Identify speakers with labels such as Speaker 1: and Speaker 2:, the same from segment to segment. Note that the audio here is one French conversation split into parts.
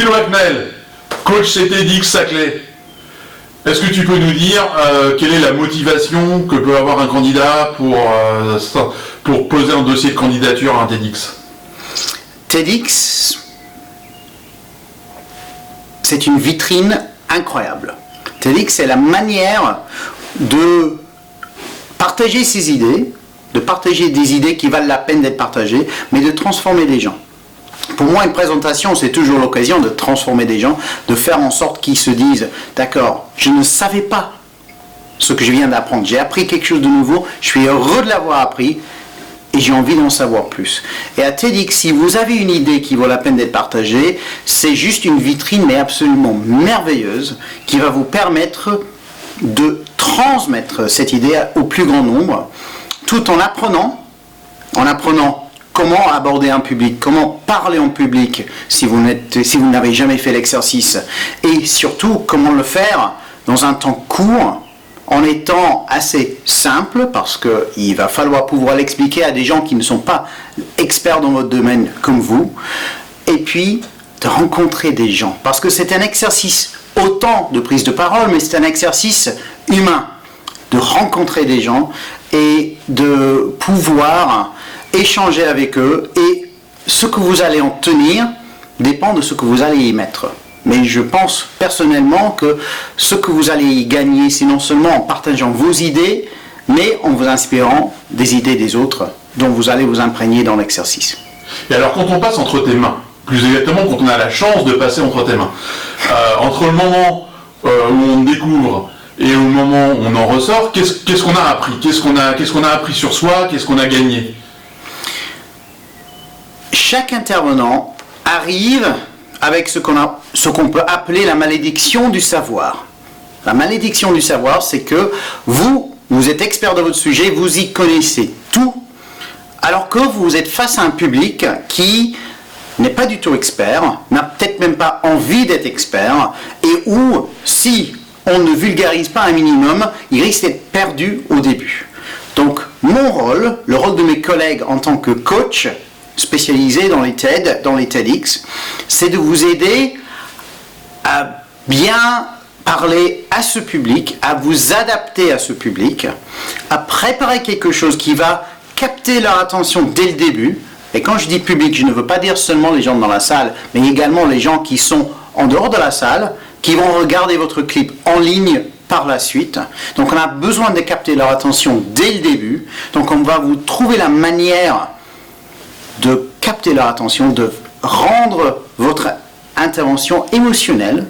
Speaker 1: Phil Wacknell, coach CTDX Saclay. Est-ce que tu peux nous dire quelle est la motivation que peut avoir un candidat pour poser un dossier de candidature à un TEDx?
Speaker 2: TEDx, c'est une vitrine incroyable. TEDx, c'est la manière de partager ses idées, de partager des idées qui valent la peine d'être partagées, mais de transformer des gens. Pour moi, une présentation, c'est toujours l'occasion de transformer des gens, de faire en sorte qu'ils se disent « D'accord, je ne savais pas ce que je viens d'apprendre, j'ai appris quelque chose de nouveau, je suis heureux de l'avoir appris et j'ai envie d'en savoir plus. » Et à TEDx, si vous avez une idée qui vaut la peine d'être partagée, c'est juste une vitrine, mais absolument merveilleuse, qui va vous permettre de transmettre cette idée au plus grand nombre, tout en apprenant comment aborder un public, comment parler en public si vous n'avez jamais fait l'exercice, et surtout comment le faire dans un temps court, en étant assez simple, parce qu'il va falloir pouvoir l'expliquer à des gens qui ne sont pas experts dans votre domaine comme vous, et puis de rencontrer des gens, parce que c'est un exercice autant de prise de parole, mais c'est un exercice humain, de rencontrer des gens et de pouvoir échanger avec eux, et ce que vous allez en tenir dépend de ce que vous allez y mettre. Mais je pense personnellement que ce que vous allez y gagner, c'est non seulement en partageant vos idées, mais en vous inspirant des idées des autres dont vous allez vous imprégner dans l'exercice.
Speaker 1: Et alors quand on passe entre tes mains, plus exactement quand on a la chance de passer entre tes mains, entre le moment où on découvre et au moment où on en ressort, qu'est-ce qu'on a appris? Qu'est-ce qu'on a appris sur soi? Qu'est-ce qu'on a gagné?
Speaker 2: Chaque intervenant arrive avec ce qu'on peut appeler la malédiction du savoir. La malédiction du savoir, c'est que vous êtes expert de votre sujet, vous y connaissez tout, alors que vous êtes face à un public qui n'est pas du tout expert, n'a peut-être même pas envie d'être expert, et où, si on ne vulgarise pas un minimum, il risque d'être perdu au début. Donc, mon rôle, le rôle de mes collègues en tant que coach, spécialisé dans les TED, dans les TEDx, c'est de vous aider à bien parler à ce public, à vous adapter à ce public, à préparer quelque chose qui va capter leur attention dès le début. Et quand je dis public, je ne veux pas dire seulement les gens dans la salle, mais également les gens qui sont en dehors de la salle, qui vont regarder votre clip en ligne par la suite. Donc on a besoin de capter leur attention dès le début. Donc on va vous trouver la manière de capter leur attention, de rendre votre intervention émotionnelle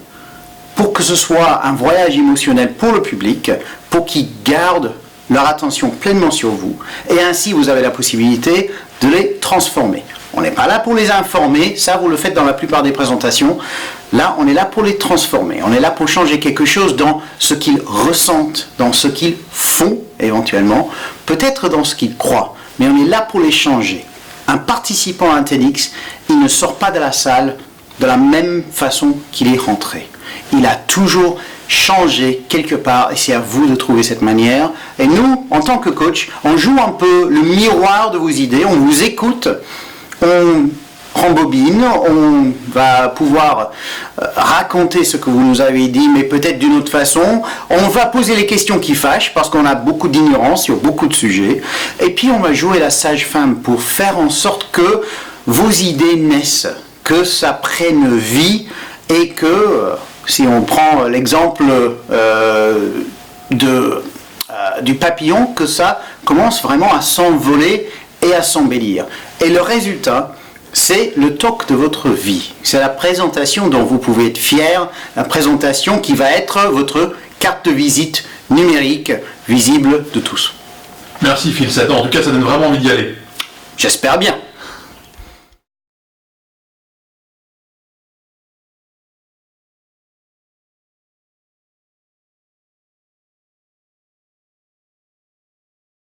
Speaker 2: pour que ce soit un voyage émotionnel pour le public, pour qu'ils gardent leur attention pleinement sur vous, et ainsi vous avez la possibilité de les transformer. On n'est pas là pour les informer, ça vous le faites dans la plupart des présentations. Là, on est là pour les transformer, on est là pour changer quelque chose dans ce qu'ils ressentent, dans ce qu'ils font éventuellement, peut-être dans ce qu'ils croient, mais on est là pour les changer. Un participant à un TEDx, il ne sort pas de la salle de la même façon qu'il est rentré. Il a toujours changé quelque part, et c'est à vous de trouver cette manière. Et nous, en tant que coach, on joue un peu le miroir de vos idées, on vous écoute, on rembobine, on va pouvoir raconter ce que vous nous avez dit, mais peut-être d'une autre façon. On va poser les questions qui fâchent, parce qu'on a beaucoup d'ignorance sur beaucoup de sujets. Et puis on va jouer la sage-femme pour faire en sorte que vos idées naissent, que ça prenne vie, et que, si on prend l'exemple du papillon, que ça commence vraiment à s'envoler et à s'embellir. Et le résultat, c'est le talk de votre vie. C'est la présentation dont vous pouvez être fier, la présentation qui va être votre carte de visite numérique, visible de tous.
Speaker 1: Merci Phil, en tout cas ça donne vraiment envie d'y aller.
Speaker 2: J'espère bien.